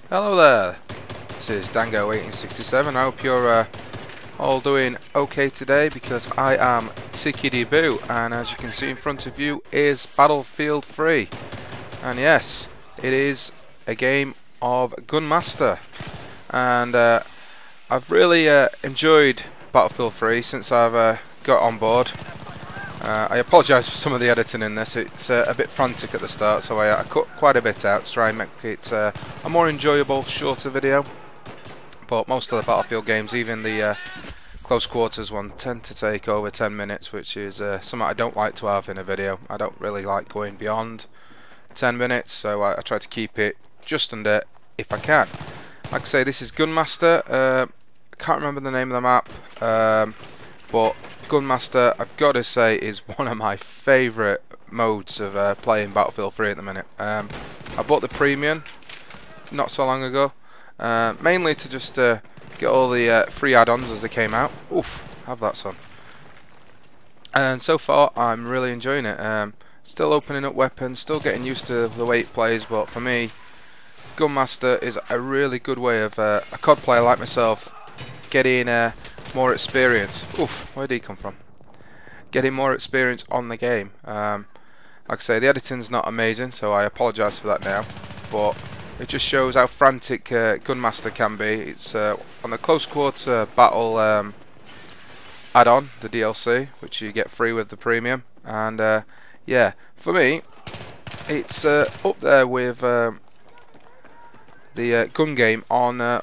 Hello there, this is Dango 1867. I hope you're all doing okay today, because I am CQB, and as you can see in front of you is Battlefield 3. And yes, it is a game of Gunmaster, and I've really enjoyed Battlefield 3 since I've got on board. I apologise for some of the editing in this. It's a bit frantic at the start, so I cut quite a bit out to try and make it a more enjoyable, shorter video. But most of the Battlefield games, even the close quarters one, tend to take over 10 minutes, which is something I don't like to have in a video. I don't really like going beyond 10 minutes, so I try to keep it just under if I can. Like I say, this is Gunmaster. I can't remember the name of the map, but Gunmaster, I've got to say, is one of my favourite modes of playing Battlefield 3 at the minute. I bought the premium not so long ago, mainly to just get all the free add-ons as they came out. Oof, have that, son. And so far, I'm really enjoying it. Still opening up weapons, still getting used to the way it plays, but for me, Gunmaster is a really good way of a COD player like myself getting more experience. Oof, where did he come from? Getting more experience on the game. Like I say, the editing's not amazing, so I apologise for that now, but it just shows how frantic Gunmaster can be. It's on the close quarter battle add-on, the DLC, which you get free with the premium, and yeah, for me, it's up there with the gun game on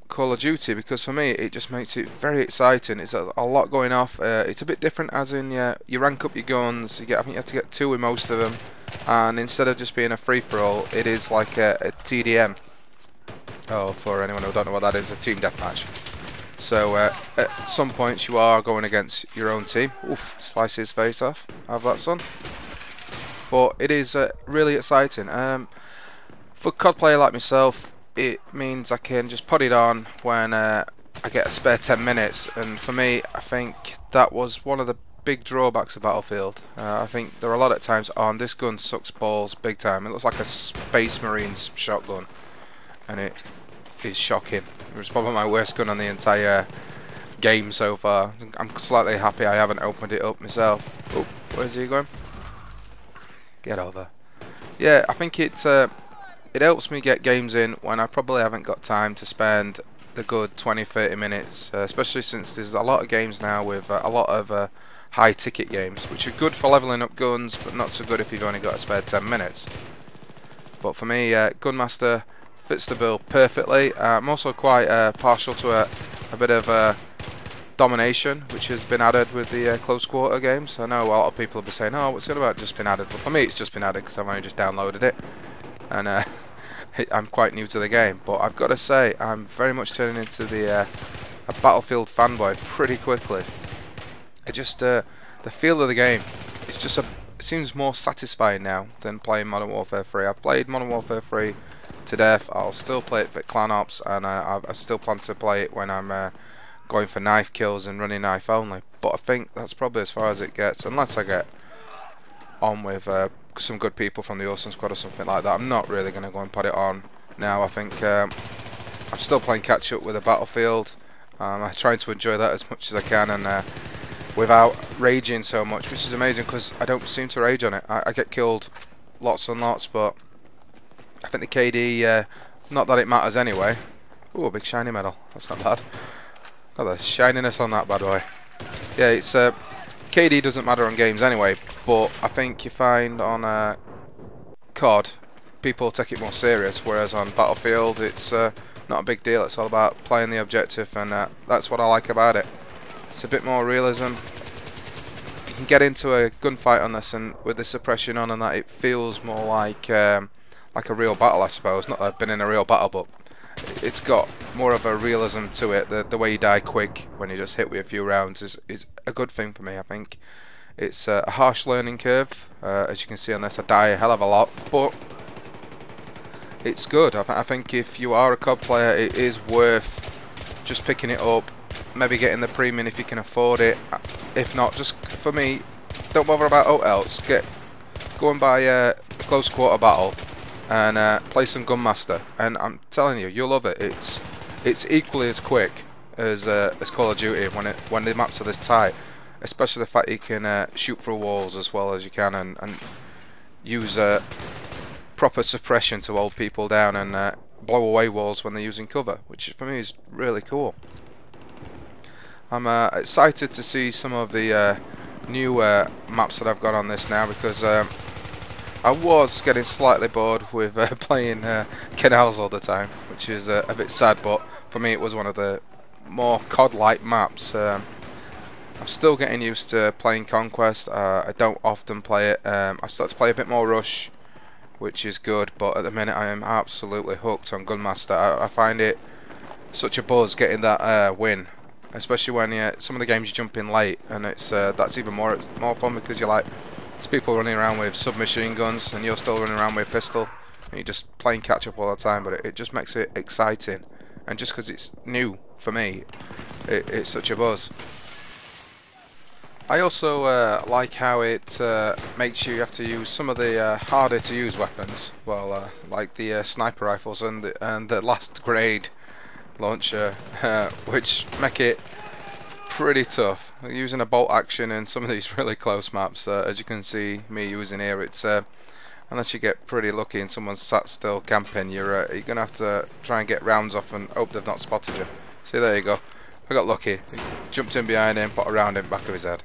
Call of Duty, because for me it just makes it very exciting. It's a lot going off. It's a bit different, as in you rank up your guns. I think you have to get 2 in most of them, and instead of just being a free-for-all, it is like a TDM. Oh, for anyone who don't know what that is, a team deathmatch. So at some points you are going against your own team. Oof, slice his face off. Have that, son. But it is really exciting. For a COD player like myself, it means I can just put it on when I get a spare 10 minutes, and for me, I think that was one of the big drawbacks of Battlefield. I think there are a lot of times on this gun sucks balls big time. It looks like a Space Marines shotgun, and it is shocking. It was probably my worst gun on the entire game so far. I'm slightly happy I haven't opened it up myself. Oh, where's he going? Get over. Yeah, I think it helps me get games in when I probably haven't got time to spend the good 20-30 minutes, especially since there's a lot of games now with a lot of high ticket games, which are good for leveling up guns, but not so good if you've only got a spare 10 minutes. But for me, Gunmaster fits the bill perfectly. I'm also quite partial to a bit of domination, which has been added with the close quarter games. I know a lot of people have been saying, oh, what's it about just been added? But for me, it's just been added because I've only just downloaded it, and I'm quite new to the game. But I've got to say, I'm very much turning into a Battlefield fanboy pretty quickly. It just the feel of the game, it's just it seems more satisfying now than playing Modern Warfare 3. I've played Modern Warfare 3 to death. I'll still play it for Clan Ops, and I still plan to play it when I'm going for knife kills and running knife only. But I think that's probably as far as it gets, unless I get on with some good people from the Awesome Squad or something like that. I'm not really going to go and put it on now. I think I'm still playing catch up with a Battlefield. I'm trying to enjoy that as much as I can, and without raging so much, which is amazing because I don't seem to rage on it. I get killed lots and lots, but I think the KD, not that it matters anyway. Ooh, a big shiny medal. That's not bad. Got the shininess on that bad boy. Yeah, it's KD doesn't matter on games anyway, but I think you find on COD, people take it more serious, whereas on Battlefield it's not a big deal. It's all about playing the objective, and that's what I like about it. It's a bit more realism. You can get into a gunfight on this, and with the suppression on and that, it feels more like a real battle, I suppose. Not that I've been in a real battle, but it's got more of a realism to it. The way you die quick when you just hit with a few rounds is a good thing for me. I think it's a harsh learning curve. As you can see on this, I die a hell of a lot, but it's good. I think if you are a COD player, it is worth just picking it up, maybe getting the premium if you can afford it. If not, just for me, don't bother about what else. Go and buy a close quarter battle, and play some Gunmaster, and I'm telling you, you'll love it. It's equally as quick as Call of Duty when the maps are this tight, especially the fact you can shoot through walls as well as you can, and use proper suppression to hold people down and blow away walls when they're using cover, which for me is really cool. I'm excited to see some of the new maps that I've got on this now, because I was getting slightly bored with playing canals all the time, which is a bit sad, but for me it was one of the more COD-like maps. I'm still getting used to playing Conquest. I don't often play it. I've started to play a bit more Rush, which is good, but at the minute I am absolutely hooked on Gunmaster. I find it such a buzz getting that win, especially when some of the games you jump in late, and it's that's even more fun, because you're like, there's people running around with submachine guns and you're still running around with a pistol, and you're just playing catch up all the time, but it just makes it exciting, and just because it's new for me, it's such a buzz. I also like how it makes you have to use some of the harder to use weapons, well, like the sniper rifles and the last grade launcher, which make it pretty tough. Using a bolt action in some of these really close maps, as you can see me using here, it's unless you get pretty lucky and someone's sat still camping, you're gonna have to try and get rounds off and hope they've not spotted you. See, there you go. I got lucky. Jumped in behind him, put a round in the back of his head.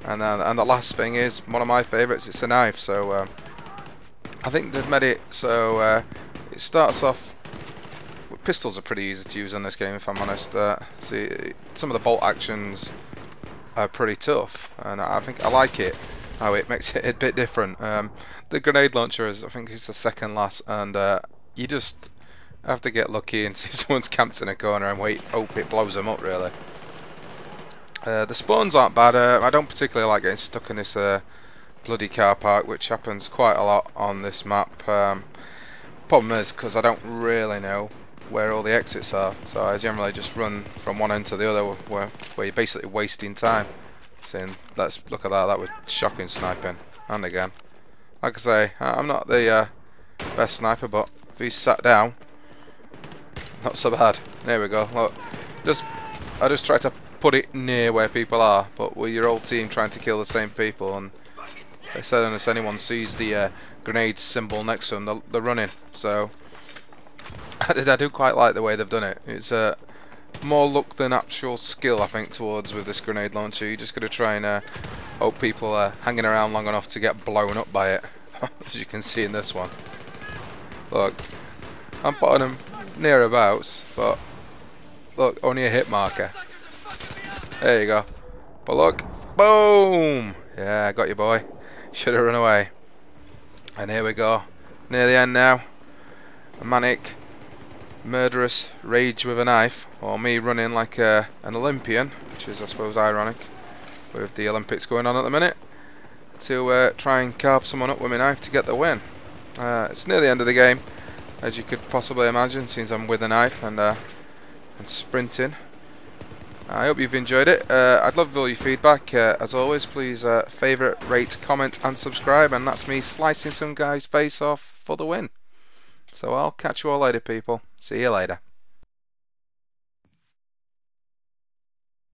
And the last thing is one of my favourites. It's a knife. So I think they've made it so it starts off. Pistols are pretty easy to use in this game, if I'm honest. See, some of the bolt actions are pretty tough, and I think I like it how it makes it a bit different. The grenade launcher is, I think, it's the second last, and you just have to get lucky and see if someone's camped in a corner and hope it blows them up, really. The spawns aren't bad. I don't particularly like getting stuck in this bloody car park, which happens quite a lot on this map. Problem is, because I don't really know where all the exits are, so I generally just run from one end to the other, where you're basically wasting time. Saying, let's look at that. That was shocking sniping. And again, like I say, I'm not the best sniper, but if he's sat down, not so bad. There we go. Look, I just try to put it near where people are, but with your whole team trying to kill the same people, and they said unless anyone sees the grenade symbol next to them, they're running. So I do quite like the way they've done it. It's more luck than actual skill, I think, towards with this grenade launcher. You just got to try and hope people are hanging around long enough to get blown up by it, as you can see in this one. Look, I'm putting them nearabouts, but look, only a hit marker. There you go. But look, boom! Yeah, I got you, boy. Should have run away. And here we go. Near the end now. A manic, murderous rage with a knife, or me running like an Olympian, which is, I suppose, ironic with the Olympics going on at the minute, to try and carve someone up with my knife to get the win. It's near the end of the game, as you could possibly imagine, since I'm with a knife and sprinting. I hope you've enjoyed it. I'd love all your feedback. As always, please favourite, rate, comment and subscribe, and that's me slicing some guy's face off for the win. So I'll catch you all later, people. See you later.